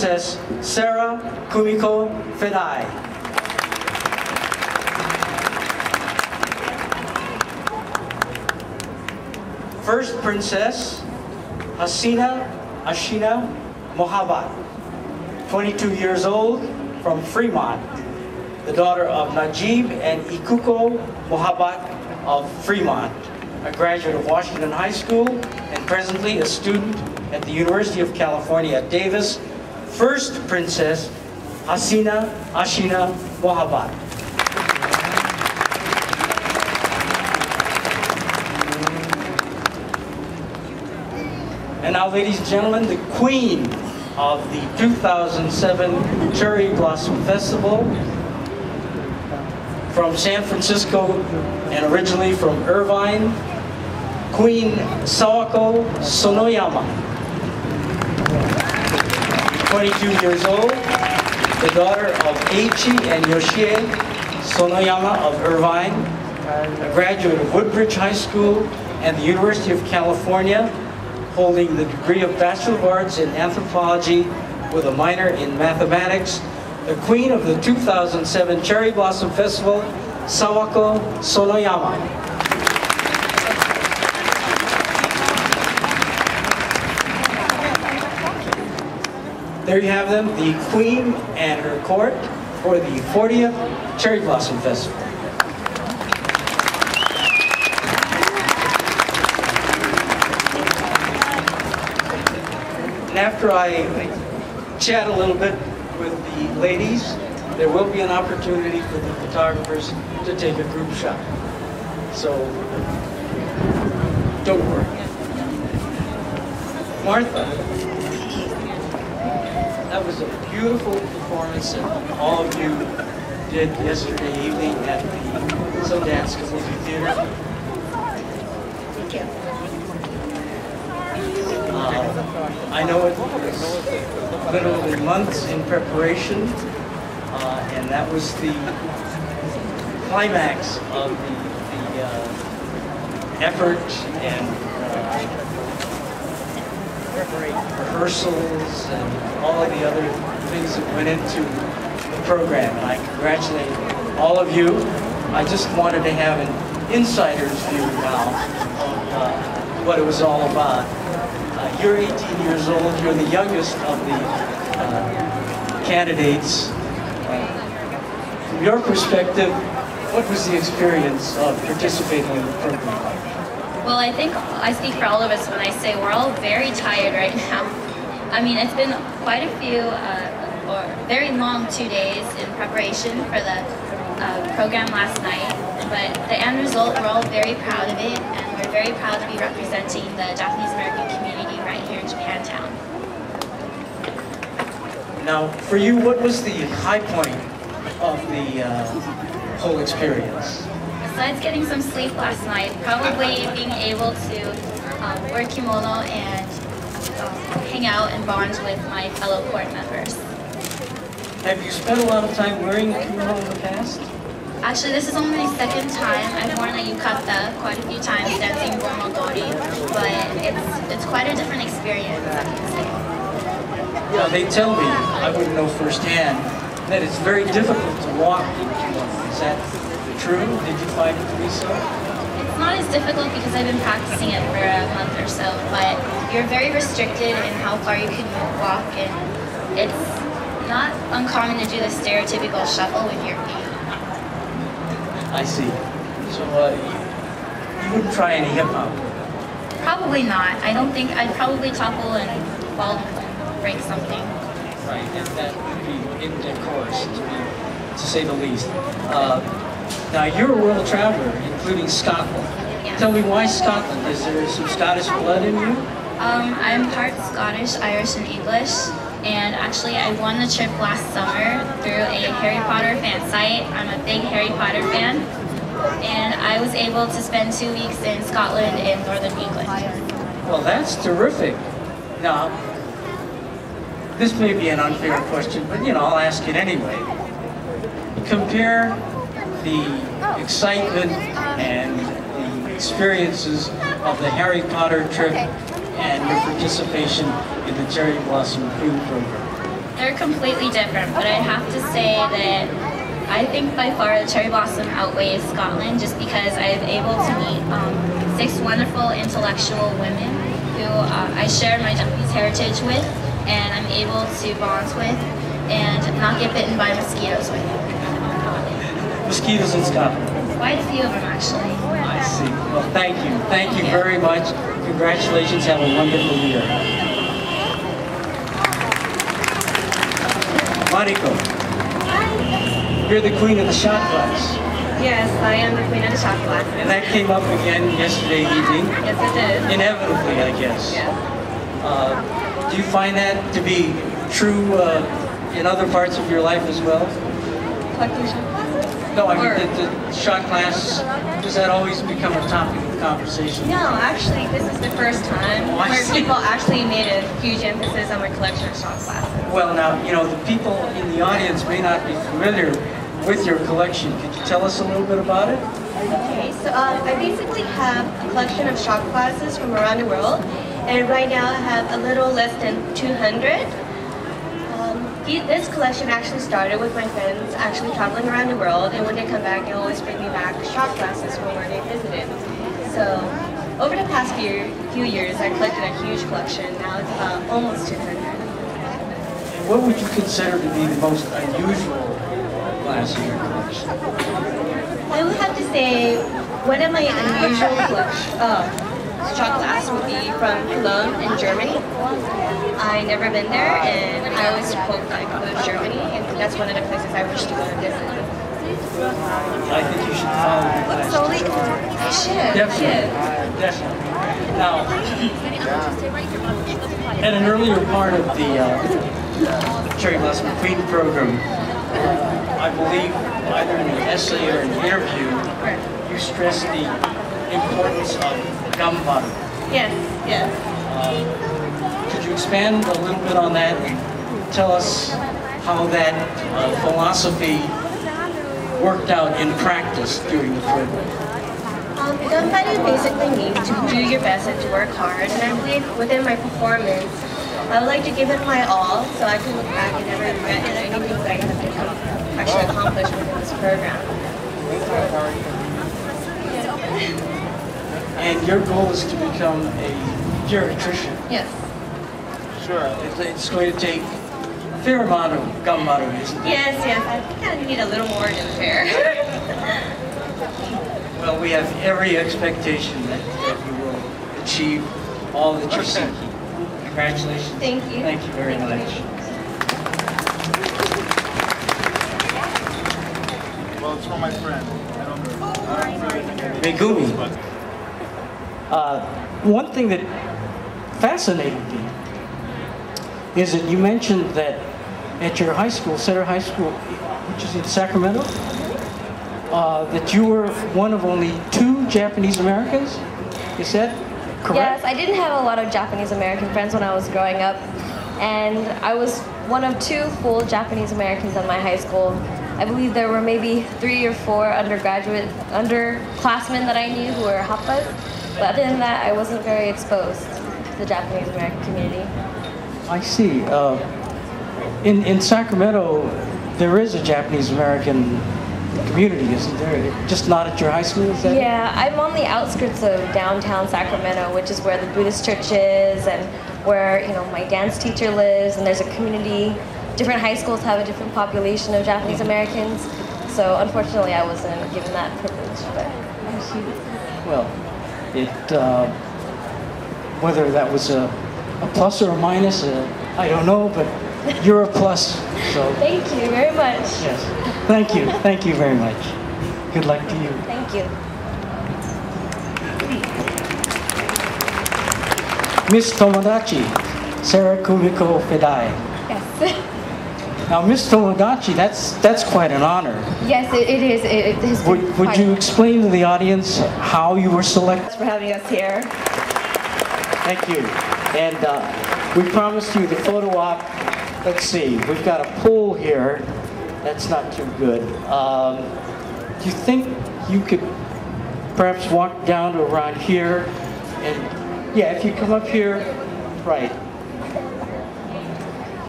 Princess Sarah Kumiko Fedai. First Princess Hasina Ashina Mohabbat, 22 years old, from Fremont, the daughter of Najib and Ikuko Mohabbat of Fremont, a graduate of Washington High School and presently a student at the University of California at Davis. First Princess Hasina Ashina Mohabbat. And now, ladies and gentlemen, the queen of the 2007 Cherry Blossom Festival, from San Francisco and originally from Irvine, Queen Sawako Sonoyama, 22 years old, the daughter of Eiichi and Yoshie Sonoyama of Irvine, a graduate of Woodbridge High School and the University of California, holding the degree of Bachelor of Arts in Anthropology with a minor in Mathematics, the queen of the 2007 Cherry Blossom Festival, Sawako Sonoyama. There you have them, the queen and her court for the 40th Cherry Blossom Festival. And after I chat a little bit with the ladies, there will be an opportunity for the photographers to take a group shot. So, don't worry. Martha, that was a beautiful performance that all of you did yesterday evening at the Sundance Movie Theater. Thank you. I know it was literally months in preparation, and that was the climax of the effort and rehearsals and all of the other things that went into the program. And I congratulate all of you. I just wanted to have an insider's view now of what it was all about. You're 18 years old, you're the youngest of the candidates. From your perspective, what was the experience of participating in the program? Well, I think I speak for all of us when I say we're all very tired right now. I mean, it's been quite a few, or very long 2 days in preparation for the program last night, but the end result, we're all very proud of it, and we're very proud to be representing the Japanese American community right here in Japantown. Now, for you, what was the high point of the whole experience? Besides getting some sleep last night, probably being able to wear kimono and hang out and bond with my fellow court members. Have you spent a lot of time wearing a kimono in the past? Actually, this is only the second time. I've worn a yukata quite a few times dancing Bormodori, but it's quite a different experience, I can say. Now, they tell me, I wouldn't know firsthand, that it's very difficult to walk in kimono. Is that true? Did you find it to be so? It's not as difficult because I've been practicing it for a month or so, but you're very restricted in how far you can walk, and it's not uncommon to do the stereotypical shuffle with your feet. I see. So you wouldn't try any hip-hop? Probably not. I don't think I'd probably topple and fall and break something. Right, and that would be indecorous, to say the least. Now, you're a world traveler, including Scotland. Yeah. Tell me, why Scotland? Is there some Scottish blood in you? I'm part Scottish, Irish, and English. And actually, I won the trip last summer through a Harry Potter fan site. I'm a big Harry Potter fan. And I was able to spend 2 weeks in Scotland and Northern England. Well, that's terrific. Now, this may be an unfair question, but I'll ask it anyway. Compare the excitement and the experiences of the Harry Potter trip and your participation in the Cherry Blossom Queen program. They're completely different, but I'd have to say that I think by far the cherry blossom outweighs Scotland, just because I'm able to meet 6 wonderful intellectual women who I share my Japanese heritage with, and I'm able to bond with, and not get bitten by mosquitoes with. Mosquitoes in Scotland? Quite a few of them, actually. I see. Well, thank you. Thank you very much. Congratulations. Have a wonderful year. Mariko, you're the queen of the shot glass. Yes, I am the queen of the shot glass. And that came up again yesterday evening. Yes, it did. Inevitably, I guess. Yes. Do you find that to be true in other parts of your life as well? Collecting shot glasses? No, I mean the shot glass, does that always become a topic of conversation? No, actually, this is the first time where people actually made a huge emphasis on my collection of shot glasses. Well, now, you know, the people in the audience may not be familiar with your collection. Could you tell us a little bit about it? Okay, so I basically have a collection of shot glasses from around the world, and right now I have a little less than 200. This collection actually started with my friends actually traveling around the world, and when they come back, they always bring me back shot glasses from where they visited. So over the past few years, I collected a huge collection. Now it's about almost 200. What would you consider to be the most unusual glass in your collection? I would have to say one of my unusual shot glass would be from Cologne in Germany. I never been there, and I always hope I go to Germany, and that's one of the places I wish to go to visit. I think you should follow the glass. Solely, I should. Definitely. Definitely. Now, at an earlier part of the Cherry Blossom Queen program, I believe either in the essay or in the interview, you stressed the importance of gum butter. Yes, yes. Could you expand a little bit on that and tell us how that philosophy worked out in practice during the program? Gum butter basically means to do your best and to work hard, and I believe within my performance, I would like to give it my all so I can look back and never regret anything that I have actually accomplished within this program. And your goal is to become a geriatrician. Yes. Sure. It's going to take a fair amount of gum butter, isn't it? Yes, yes. I think I need a little more than fair. Well, we have every expectation that you will achieve all that you're seeking. Congratulations. Thank you. Thank you very much. Well, it's from my friend. Megumi. One thing that fascinated me is that you mentioned that at your high school, Center High School, which is in Sacramento, that you were one of only 2 Japanese Americans. Is that correct? Yes, I didn't have a lot of Japanese American friends when I was growing up, and I was one of 2 full Japanese Americans at my high school. I believe there were maybe 3 or 4 underclassmen that I knew who were Happas, but other than that, I wasn't very exposed to the Japanese American community. I see. In Sacramento, there is a Japanese American community, isn't there? Just not at your high school, is that? Yeah, I'm on the outskirts of downtown Sacramento, which is where the Buddhist church is and where, you know, my dance teacher lives, and there's a community. Different high schools have a different population of Japanese Americans, so unfortunately I wasn't given that privilege. But well, whether that was a plus or a minus, I don't know, but you're a plus. So thank you very much. Yes, thank you very much. Good luck to you. Thank you. Miss Tomodachi, Sarah Kumiko Fedai. Yes. Now, Miss Tomodachi, that's quite an honor. Yes, it is. It is. Would you explain to the audience how you were selected? Thanks for having us here. Thank you. And we promised you the photo op. Let's see, we've got a poll here. That's not too good. Do you think you could perhaps walk down to around here? And yeah, if you come up here, right.